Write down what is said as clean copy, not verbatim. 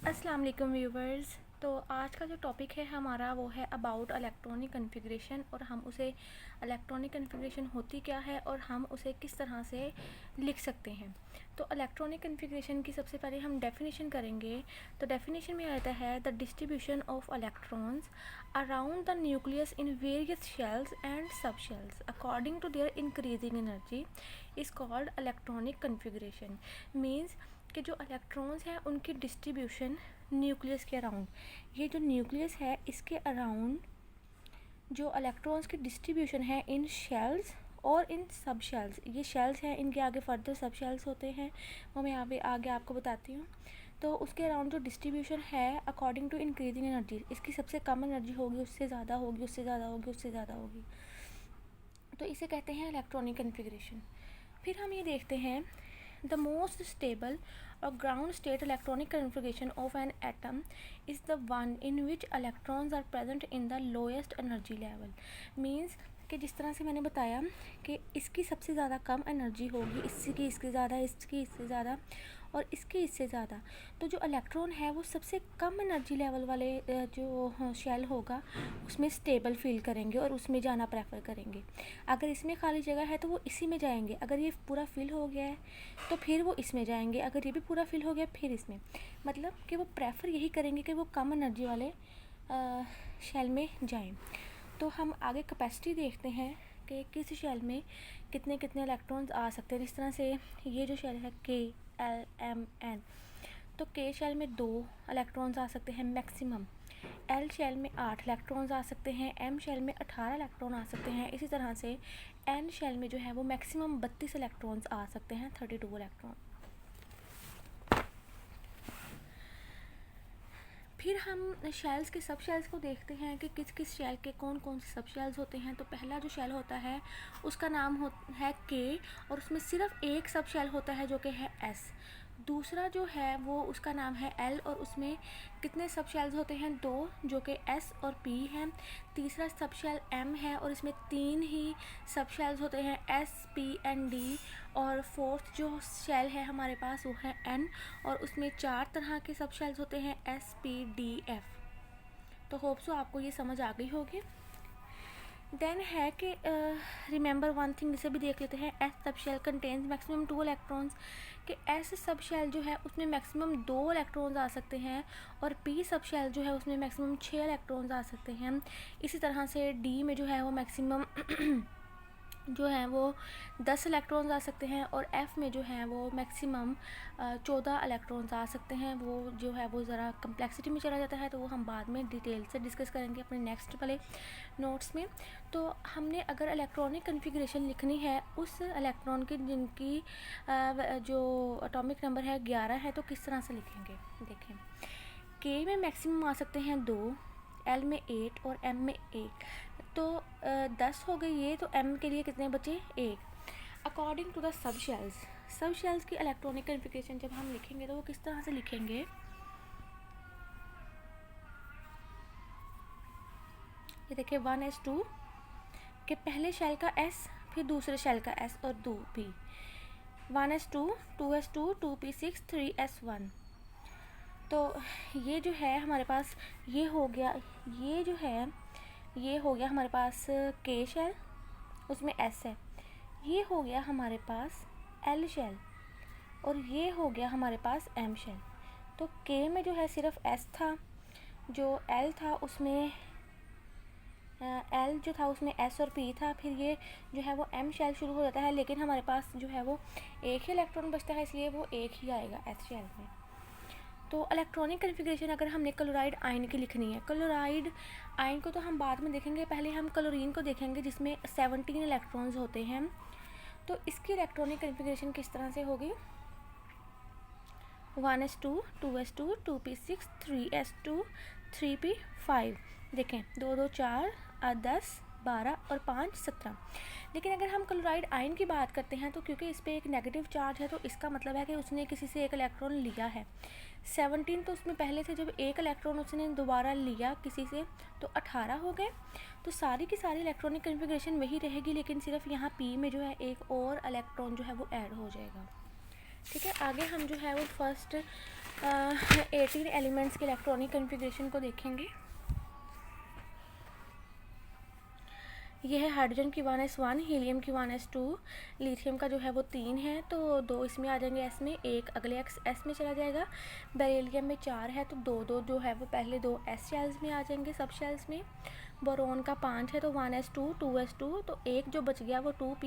अस्सलाम वालेकुम व्यूवर्स। तो आज का जो टॉपिक है हमारा वो है अबाउट इलेक्ट्रॉनिक कॉन्फ़िगरेशन, और हम उसे इलेक्ट्रॉनिक कॉन्फ़िगरेशन होती क्या है और हम उसे किस तरह से लिख सकते हैं। तो इलेक्ट्रॉनिक कॉन्फ़िगरेशन की सबसे पहले हम डेफिनेशन करेंगे। तो डेफिनेशन में आता है the distribution of electrons around the nucleus in various shells and sub shells according to their increasing energy is called electronic configuration. Means कि जो इलेक्ट्रॉन्स हैं उनकी डिस्ट्रीब्यूशन न्यूक्लियस के अराउंड, ये जो न्यूक्लियस है इसके अराउंड जो इलेक्ट्रॉन्स की डिस्ट्रीब्यूशन है इन शेल्स और इन सब शेल्स, ये शेल्स हैं, इनके आगे फर्दर सब शेल्स होते हैं, वो मैं यहाँ पे आगे आपको बताती हूँ। तो उसके अराउंड जो डिस्ट्रीब्यूशन है अकॉर्डिंग टू इंक्रीजिंग एनर्जी, इसकी सबसे कम एनर्जी होगी, उससे ज़्यादा होगी, उससे ज़्यादा होगी, उससे ज़्यादा होगी, तो इसे कहते हैं इलेक्ट्रॉनिक कॉन्फ़िगरेशन। फिर हम ये देखते हैं the most stable or ground state electronic configuration of an atom is the one in which electrons are present in the lowest energy level. Means कि जिस तरह से मैंने बताया कि इसकी सबसे ज़्यादा कम एनर्जी होगी, इसकी इससे ज़्यादा, इसकी इससे ज़्यादा और इसके इससे ज़्यादा, तो जो इलेक्ट्रॉन है वो सबसे कम एनर्जी लेवल वाले जो शेल होगा उसमें स्टेबल फील करेंगे और उसमें जाना प्रेफर करेंगे। अगर इसमें खाली जगह है तो वो इसी में जाएंगे, अगर ये पूरा फिल हो गया है तो फिर वो इसमें जाएंगे, अगर ये भी पूरा फिल हो गया फिर इसमें, मतलब कि वो प्रेफर यही करेंगे कि वो कम एनर्जी वाले शेल में जाएं। तो हम आगे कैपेसिटी देखते हैं कि किस शेल में कितने कितने इलेक्ट्रॉन्स आ सकते हैं। इस तरह से ये जो शेल है KLMN, तो K शेल में 2 इलेक्ट्रॉन्स आ सकते हैं मैक्सिमम, L शेल में 8 इलेक्ट्रॉन्स आ सकते हैं, M शेल में 18 इलेक्ट्रॉन आ सकते हैं। इसी तरह से N शेल में जो है वो मैक्सिमम 32 इलेक्ट्रॉन्स आ सकते हैं, 32 इलेक्ट्रॉन। फिर हम शेल्स के सब शेल्स को देखते हैं कि किस किस शेल के कौन कौन से सब शेल्स होते हैं। तो पहला जो शेल होता है उसका नाम है K, और उसमें सिर्फ एक सब शेल होता है जो कि है S। दूसरा जो है वो उसका नाम है L, और उसमें कितने सब शेल्स होते हैं? 2, जो कि S और P हैं। तीसरा सब शेल M है और इसमें 3 ही सब शेल्स होते हैं, S, P एंड D। और फोर्थ जो शेल है हमारे पास वो है N, और उसमें 4 तरह के सब शेल्स होते हैं, S, P, D, F। तो होप सो आपको ये समझ आ गई होगी। देन है कि रिमेंबर वन थिंग, इसे भी देख लेते हैं। S sub shell contains maximum 2 electrons, कि एस सब शेल जो है उसमें मैक्सिमम 2 इलेक्ट्रॉन्स आ सकते हैं, और पी सब शेल जो है उसमें मैक्सिमम 6 इलेक्ट्रॉन्स आ सकते हैं। इसी तरह से डी में जो है वो मैक्सिमम जो है वो 10 इलेक्ट्रॉन्स आ सकते हैं, और एफ़ में जो है वो मैक्सिमम 14 इलेक्ट्रॉन्स आ सकते हैं। वो जो है वो ज़रा कम्प्लेक्सिटी में चला जाता है, तो वो हम बाद में डिटेल से डिस्कस करेंगे अपने नेक्स्ट वाले नोट्स में। तो हमने अगर इलेक्ट्रॉनिक कॉन्फ़िगरेशन लिखनी है उस इलेक्ट्रॉन की जिनकी जो एटॉमिक नंबर है 11 है, तो किस तरह से लिखेंगे देखें। के में मैक्सिमम आ सकते हैं 2, एल में 8 और एम में 1, तो 10 हो गई ये, तो एम के लिए कितने बचे? 1। According to the sub shells की इलेक्ट्रॉनिक कॉन्फ़िगरेशन जब हम लिखेंगे तो वो किस तरह से लिखेंगे? ये देखिए 1s2 के पहले शेल का S, फिर दूसरे शेल का S और 2p, 1s2, 2s2, 2p6, 3s1। तो ये जो है हमारे पास ये हो गया, ये जो है ये हो गया हमारे पास K शेल, उसमें S है। ये हो गया हमारे पास L शेल, और ये हो गया हमारे पास M शेल। तो K में जो है सिर्फ S था, जो L था उसमें L जो था उसमें S और P था, फिर ये जो है वो M शेल शुरू हो जाता है, लेकिन हमारे पास जो है वो एक ही इलेक्ट्रॉन बचता है, इसलिए वो एक ही आएगा S शेल में। तो इलेक्ट्रॉनिक कॉन्फ़िगरेशन अगर हमने क्लोराइड आयन की लिखनी है, क्लोराइड आयन को तो हम बाद में देखेंगे, पहले हम क्लोरीन को देखेंगे जिसमें 17 इलेक्ट्रॉन्स होते हैं। तो इसकी इलेक्ट्रॉनिक कॉन्फ़िगरेशन किस तरह से होगी? 1s2, 2s2, 2p6, 3s2, 3p5। देखें 2 2 4 10 12 और 5 17। लेकिन अगर हम क्लोराइड आयन की बात करते हैं तो क्योंकि इस पर एक नेगेटिव चार्ज है, तो इसका मतलब है कि उसने किसी से एक इलेक्ट्रॉन लिया है। 17 तो उसमें पहले से, जब एक इलेक्ट्रॉन उसने दोबारा लिया किसी से तो 18 हो गए। तो सारी की सारी इलेक्ट्रॉनिक कॉन्फ़िगरेशन वही रहेगी, लेकिन सिर्फ यहाँ पी में जो है एक और इलेक्ट्रॉन जो है वो ऐड हो जाएगा। ठीक है, आगे हम जो है वो फर्स्ट 18 एलिमेंट्स के इलेक्ट्रॉनिक कन्फिग्रेशन को देखेंगे। ये है हाइड्रोजन की 1s1, हीलियम की 1s2, लिथियम का जो है वो 3 है, तो 2 इसमें आ जाएंगे एस में, एक अगले एस में चला जाएगा। बेरिलियम में 4 है, तो 2 जो है वो पहले 2 एस शेल्स में आ जाएंगे, सब शेल्स में। बोरोन का 5 है, तो 1s2 2s2, तो एक जो बच गया वो 2p